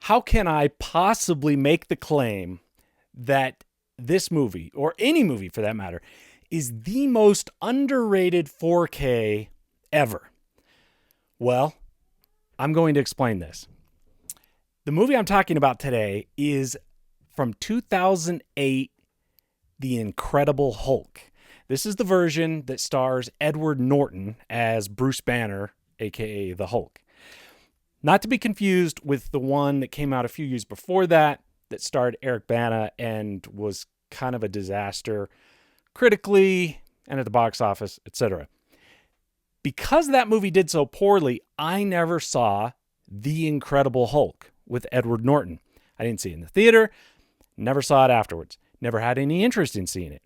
how can I possibly make the claim that this movie, or any movie for that matter, is the most underrated 4K ever? Well, I'm going to explain this. The movie I'm talking about today is from 2008, The Incredible Hulk. This is the version that stars Edward Norton as Bruce Banner, aka the Hulk. Not to be confused with the one that came out a few years before that starred Eric Bana and was kind of a disaster critically and at the box office, etc. Because that movie did so poorly, I never saw The Incredible Hulk with Edward Norton. I didn't see it in the theater, never saw it afterwards, never had any interest in seeing it.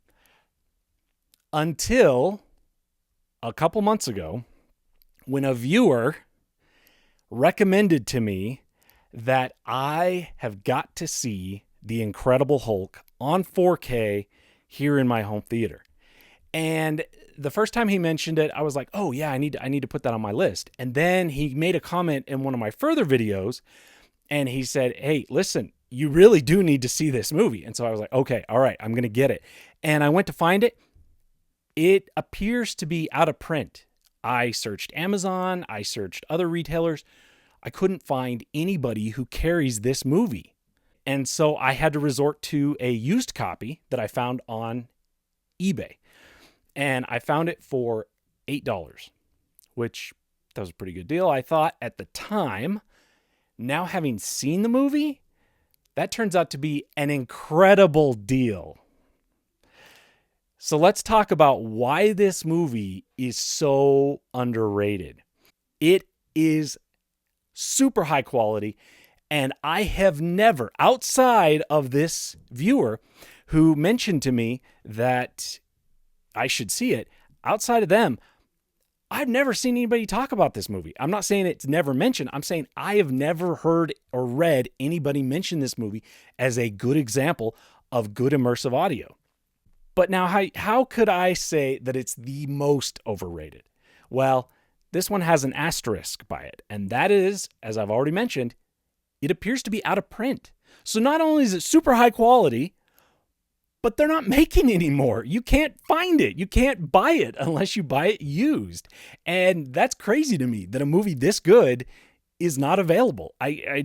Until a couple months ago, when a viewer recommended to me that I have got to see The Incredible Hulk on 4K here in my home theater. And the first time he mentioned it, I was like, oh yeah, I need to put that on my list. And then he made a comment in one of my further videos and he said, hey, listen, you really do need to see this movie. And so I was like, okay, all right, I'm going to get it. And I went to find it. It appears to be out of print. I searched Amazon, I searched other retailers. I couldn't find anybody who carries this movie. And so I had to resort to a used copy that I found on eBay. And I found it for $8, which that was a pretty good deal, I thought at the time. Now having seen the movie, that turns out to be an incredible deal. So let's talk about why this movie is so underrated. It is super high quality, and I have never, outside of this viewer who mentioned to me that I should see it, outside of them, I've never seen anybody talk about this movie. I'm not saying it's never mentioned. I'm saying I have never heard or read anybody mention this movie as a good example of good immersive audio. But now, how could I say that it's the most overrated? Well, this one has an asterisk by it, and that is, as I've already mentioned, it appears to be out of print. So not only is it super high quality, but they're not making anymore. You can't find it. You can't buy it unless you buy it used. And that's crazy to me that a movie this good is not available. I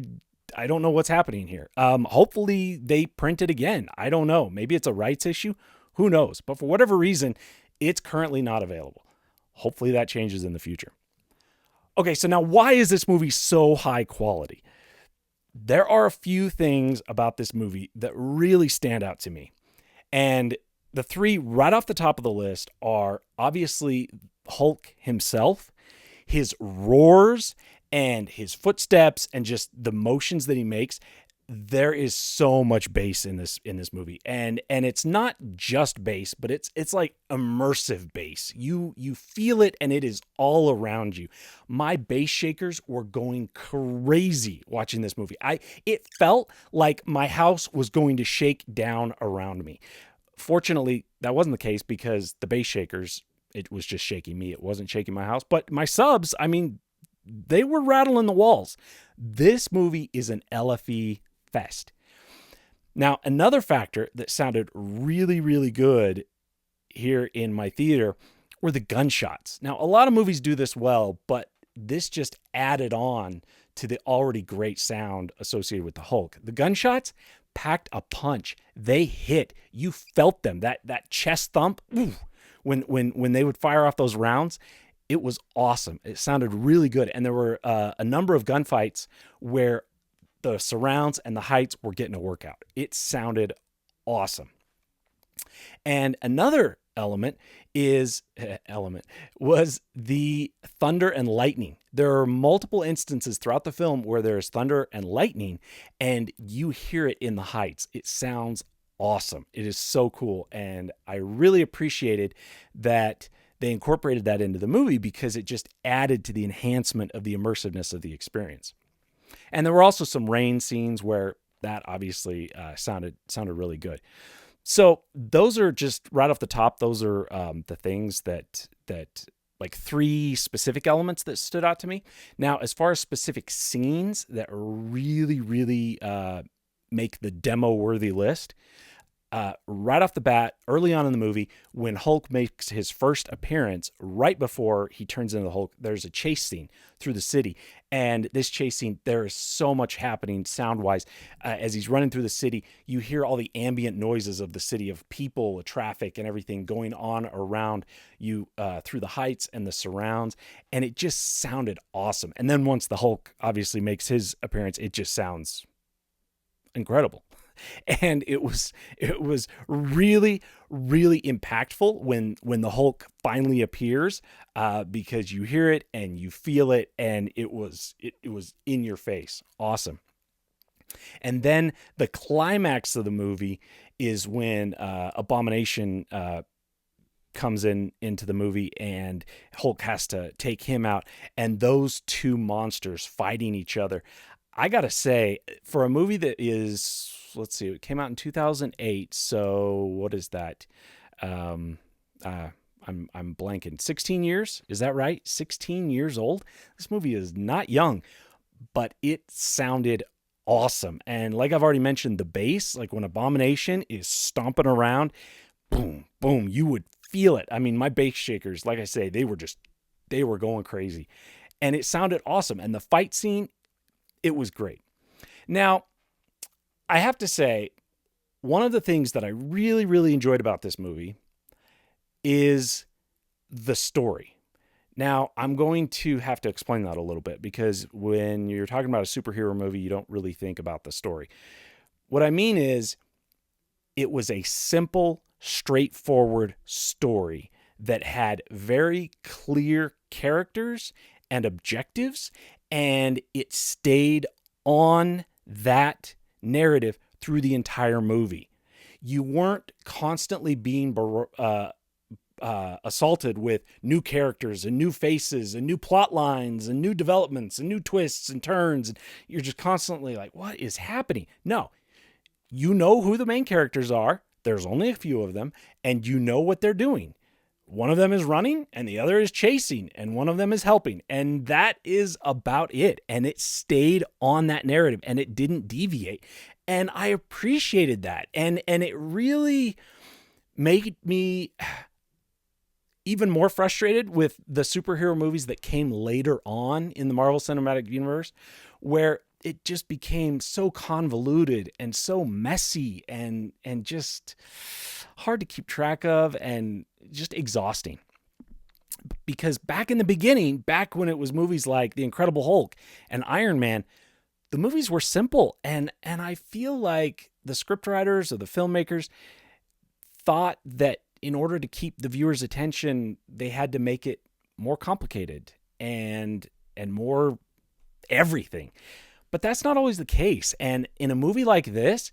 don't know what's happening here. Hopefully they print it again. I don't know. Maybe it's a rights issue. Who knows? But for whatever reason, it's currently not available. Hopefully that changes in the future. Okay, so now why is this movie so high quality? There are a few things about this movie that really stand out to me. And the three right off the top of the list are obviously Hulk himself, his roars and his footsteps and just the motions that he makes. There is so much bass in this movie, and it's not just bass, but it's like immersive bass. You feel it, and it is all around you. My bass shakers were going crazy watching this movie. It felt like my house was going to shake down around me. Fortunately, that wasn't the case because the bass shakers, it was just shaking me. It wasn't shaking my house, but my subs, I mean, they were rattling the walls. This movie is an LFE fest. Now, another factor that sounded really, really good here in my theater were the gunshots. Now, a lot of movies do this well, but this just added on to the already great sound associated with the Hulk. The gunshots packed a punch. They hit. You felt them. That chest thump, when they would fire off those rounds, it was awesome. It sounded really good. And there were a number of gunfights where the surrounds and the heights were getting a workout. It sounded awesome. And another element was the thunder and lightning. There are multiple instances throughout the film where there's thunder and lightning, and you hear it in the heights. It sounds awesome. It is so cool. And I really appreciated that they incorporated that into the movie because it just added to the enhancement of the immersiveness of the experience. And there were also some rain scenes where that obviously sounded really good. So those are just right off the top. Those are the things that like three specific elements that stood out to me. Now, as far as specific scenes that really, really make the demo-worthy list, right off the bat, early on in the movie, when Hulk makes his first appearance, right before he turns into the Hulk, there's a chase scene through the city. And this chase scene, there is so much happening sound-wise. As he's running through the city, you hear all the ambient noises of the city, of people, traffic, and everything going on around you through the heights and the surrounds. And it just sounded awesome. And then once the Hulk obviously makes his appearance, it just sounds incredible. And it was really, really impactful when the Hulk finally appears, because you hear it and you feel it, and it was in your face. Awesome. And then the climax of the movie is when Abomination comes into the movie, and Hulk has to take him out, and those two monsters fighting each other. I gotta say, for a movie that is, let's see, it came out in 2008. So what is that? I'm blanking. 16 years? Is that right? 16 years old? This movie is not young, but it sounded awesome. And like I've already mentioned, the bass, like when Abomination is stomping around, boom, boom, you would feel it. I mean, my bass shakers, like I say, they were going crazy. And it sounded awesome. And the fight scene, it was great. Now, I have to say, one of the things that I really, really enjoyed about this movie is the story. Now, I'm going to have to explain that a little bit, because when you're talking about a superhero movie, you don't really think about the story. What I mean is, it was a simple, straightforward story that had very clear characters and objectives, and it stayed on that narrative through the entire movie. You weren't constantly being assaulted with new characters and new faces and new plot lines and new developments and new twists and turns. And you're just constantly like, what is happening? No, you know who the main characters are. There's only a few of them, and you know what they're doing. One of them is running and the other is chasing, and one of them is helping. And that is about it. And it stayed on that narrative, and it didn't deviate. And I appreciated that. And it really made me even more frustrated with the superhero movies that came later on in the Marvel Cinematic Universe, where it just became so convoluted and so messy and just hard to keep track of and just exhausting. Because back in the beginning, back when it was movies like The Incredible Hulk and Iron Man, the movies were simple. And I feel like the scriptwriters or the filmmakers thought that in order to keep the viewer's attention, they had to make it more complicated and more everything. But that's not always the case. And in a movie like this,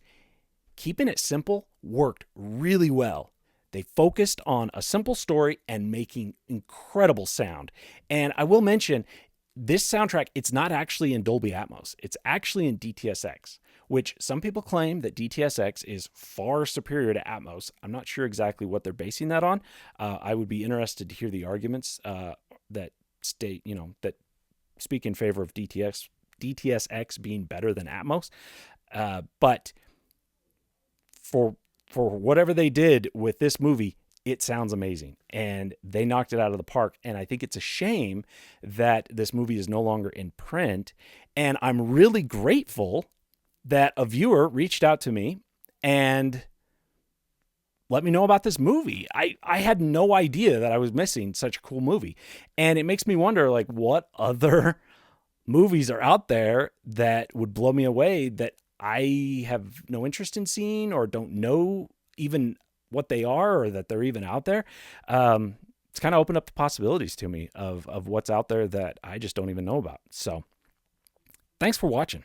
keeping it simple worked really well. They focused on a simple story and making incredible sound. And I will mention, this soundtrack, it's not actually in Dolby Atmos. It's actually in DTSX, which some people claim that DTSX is far superior to Atmos. I'm not sure exactly what they're basing that on. I would be interested to hear the arguments that speak in favor of DTSX being better than Atmos. But for whatever they did with this movie, it sounds amazing, and they knocked it out of the park. And I think it's a shame that this movie is no longer in print. And I'm really grateful that a viewer reached out to me and let me know about this movie. I had no idea that I was missing such a cool movie. And it makes me wonder, like, what other movies are out there that would blow me away that I have no interest in seeing or don't know even what they are or that they're even out there. It's kind of opened up the possibilities to me of what's out there that I just don't even know about. So thanks for watching.